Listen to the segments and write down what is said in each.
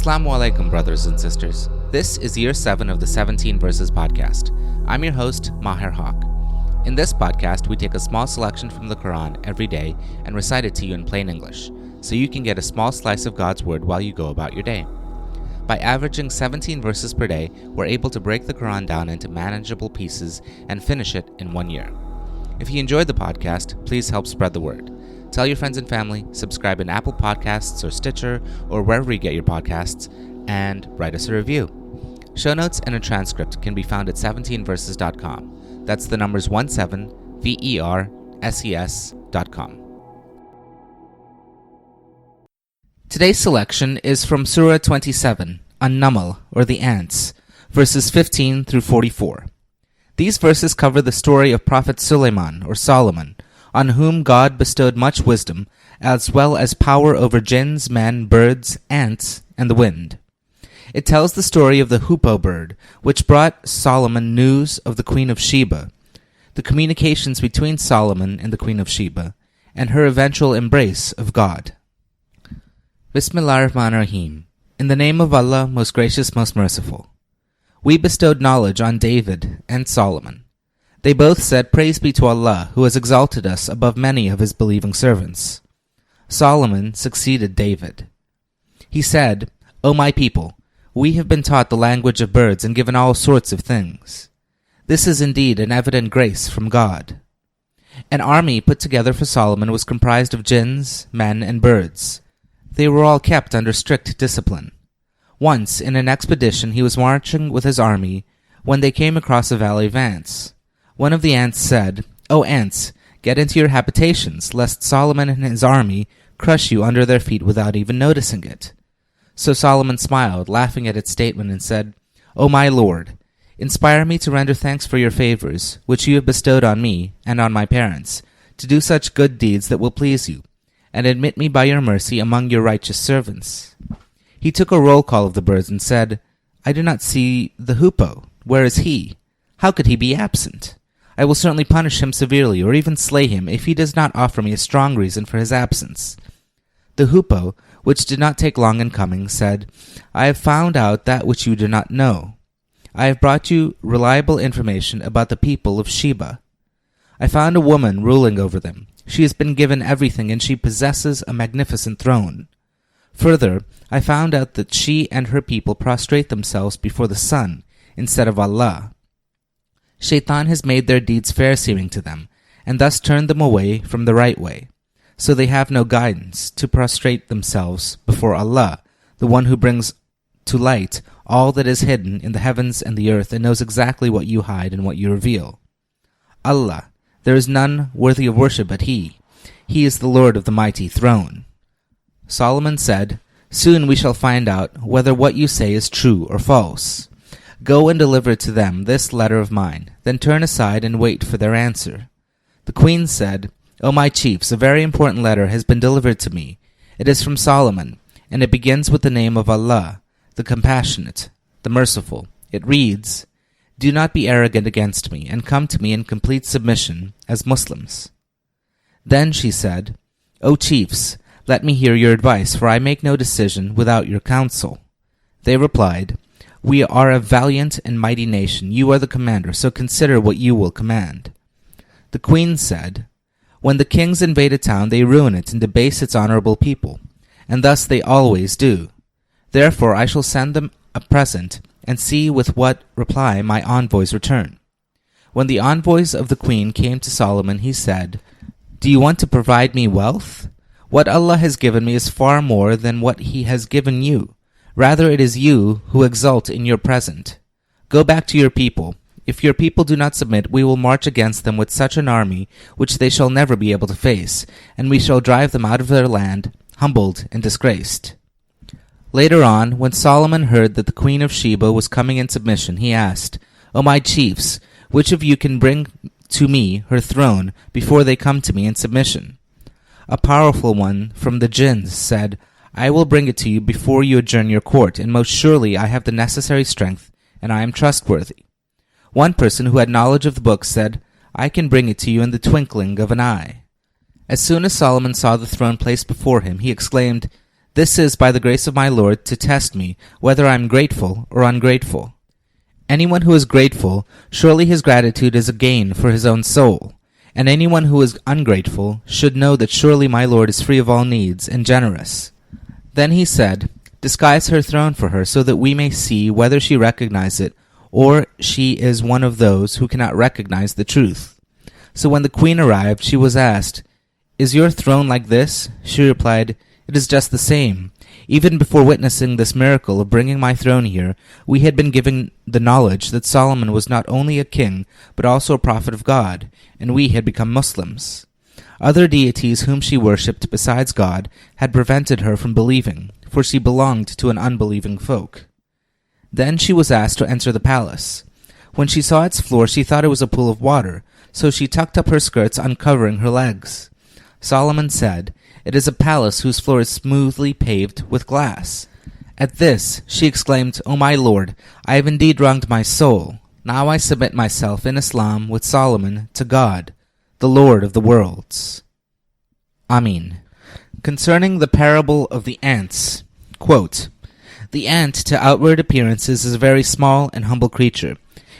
As-salaam, brothers and sisters. This is year 7 of the 17 Verses podcast. I'm your host, Maher Haq. In this podcast, we take a small selection from the Quran every day and recite it to you in plain English, so you can get a small slice of God's word while you go about your day. By averaging 17 verses per day, we're able to break the Quran down into manageable pieces and finish it in 1 year. If you enjoyed the podcast, please help spread the word. Tell your friends and family, subscribe in Apple Podcasts or Stitcher or wherever you get your podcasts, and write us a review. Show notes and a transcript can be found at 17verses.com. That's the numbers 17verses.com. Today's selection is from Surah 27, An-Naml, or the Ants, verses 15 through 44. These verses cover the story of Prophet Sulaimãn, or Solomon, on whom God bestowed much wisdom, as well as power over jinns, men, birds, ants, and the wind. It tells the story of the Hoopoe bird, which brought Solomon news of the Queen of Sheba, the communications between Solomon and the Queen of Sheba, and her eventual embrace of God. Bismillahirrahmanirrahim. In the name of Allah, most gracious, most merciful. We bestowed knowledge on David and Solomon. They both said, "Praise be to Allah, who has exalted us above many of his believing servants." Solomon succeeded David. He said, "O my people, we have been taught the language of birds and given all sorts of things. This is indeed an evident grace from God." An army put together for Solomon was comprised of jinns, men, and birds. They were all kept under strict discipline. Once, in an expedition, he was marching with his army when they came across a valley of ants. One of the ants said, "O ants, get into your habitations, lest Solomon and his army crush you under their feet without even noticing it." So Solomon smiled, laughing at its statement, and said, "O my Lord, inspire me to render thanks for your favors, which you have bestowed on me and on my parents, to do such good deeds that will please you, and admit me by your mercy among your righteous servants." He took a roll call of the birds and said, "I do not see the Hoopoe. Where is he? How could he be absent? I will certainly punish him severely, or even slay him, if he does not offer me a strong reason for his absence." The Hoopoe, which did not take long in coming, said, "I have found out that which you do not know. I have brought you reliable information about the people of Sheba. I found a woman ruling over them. She has been given everything, and she possesses a magnificent throne. Further, I found out that she and her people prostrate themselves before the sun instead of Allah. Shaitan has made their deeds fair-seeming to them, and thus turned them away from the right way. So they have no guidance to prostrate themselves before Allah, the one who brings to light all that is hidden in the heavens and the earth and knows exactly what you hide and what you reveal. Allah, there is none worthy of worship but He. He is the Lord of the mighty throne." Solomon said, "Soon we shall find out whether what you say is true or false. Go and deliver to them this letter of mine, then turn aside and wait for their answer." The queen said, "O my chiefs, a very important letter has been delivered to me. It is from Solomon, and it begins with the name of Allah, the Compassionate, the Merciful. It reads, 'Do not be arrogant against me, and come to me in complete submission as Muslims.'" Then she said, "O chiefs, let me hear your advice, for I make no decision without your counsel." They replied, "We are a valiant and mighty nation. You are the commander, so consider what you will command." The queen said, "When the kings invade a town, they ruin it and debase its honorable people, and thus they always do. Therefore I shall send them a present and see with what reply my envoys return." When the envoys of the queen came to Solomon, he said, "Do you want to provide me wealth? What Allah has given me is far more than what He has given you. Rather, it is you who exult in your present. Go back to your people. If your people do not submit, we will march against them with such an army which they shall never be able to face, and we shall drive them out of their land, humbled and disgraced." Later on, when Solomon heard that the Queen of Sheba was coming in submission, he asked, "O my chiefs, which of you can bring to me her throne before they come to me in submission?" A powerful one from the jinns said, "I will bring it to you before you adjourn your court, and most surely I have the necessary strength, and I am trustworthy." One person who had knowledge of the book said, "I can bring it to you in the twinkling of an eye." As soon as Solomon saw the throne placed before him, he exclaimed, This is by the grace of my Lord to test me whether I am grateful or ungrateful. Anyone who is grateful, surely his gratitude is a gain for his own soul, and anyone who is ungrateful should know that surely my Lord is free of all needs and generous. Then he said, disguise her throne for her so that we may see whether she recognizes it or she is one of those who cannot recognize the truth. So when the queen arrived, she was asked, is your throne like this? She replied, it is just the same. Even before witnessing this miracle of bringing my throne here, we had been given the knowledge that Solomon was not only a king, but also a prophet of God, and we had become Muslims. Other deities whom she worshipped besides God had prevented her from believing, for she belonged to an unbelieving folk. Then she was asked to enter the palace. When she saw its floor, she thought it was a pool of water, so she tucked up her skirts, uncovering her legs. Solomon said, it is a palace whose floor is smoothly paved with glass. At this, she exclaimed, O my Lord, I have indeed wronged my soul. Now I submit myself in Islam with Solomon to God, the Lord of the worlds. Amin. Concerning the parable of the ants, quote, the ant, to outward appearances, is a very small and humble creature.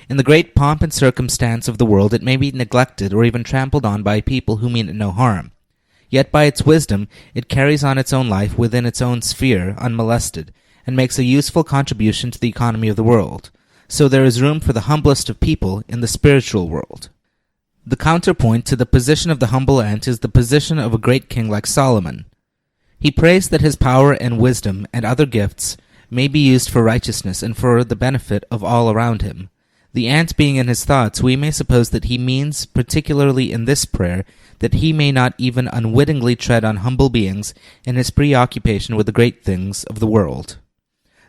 In the great pomp and circumstance of the world, it may be neglected or even trampled on by people who mean it no harm. Yet by its wisdom, it carries on its own life within its own sphere unmolested, and makes a useful contribution to the economy of the world. So there is room for the humblest of people in the spiritual world. The counterpoint to the position of the humble ant is the position of a great king like Solomon. He prays that his power and wisdom and other gifts may be used for righteousness and for the benefit of all around him. The ant being in his thoughts, we may suppose that he means, particularly in this prayer, that he may not even unwittingly tread on humble beings in his preoccupation with the great things of the world.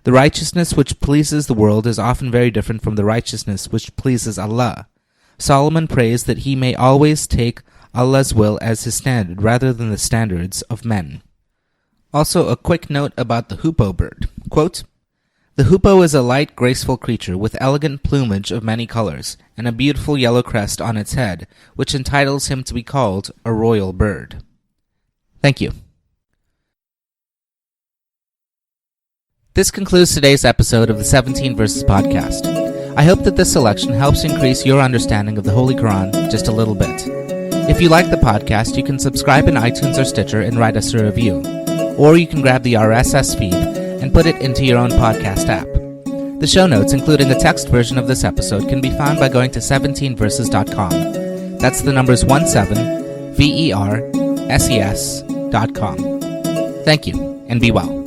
The righteousness which pleases the world is often very different from the righteousness which pleases Allah. Solomon prays that he may always take Allah's will as his standard rather than the standards of men. Also, a quick note about the hoopoe bird. Quote, the hoopoe is a light, graceful creature with elegant plumage of many colors and a beautiful yellow crest on its head, which entitles him to be called a royal bird. Thank you. This concludes today's episode of the 17 Verses podcast. I hope that this selection helps increase your understanding of the Holy Quran just a little bit. If you like the podcast, you can subscribe in iTunes or Stitcher and write us a review. Or you can grab the RSS feed and put it into your own podcast app. The show notes, including a text version of this episode, can be found by going to 17verses.com. That's the numbers 17, VERSES.com. Thank you, and be well.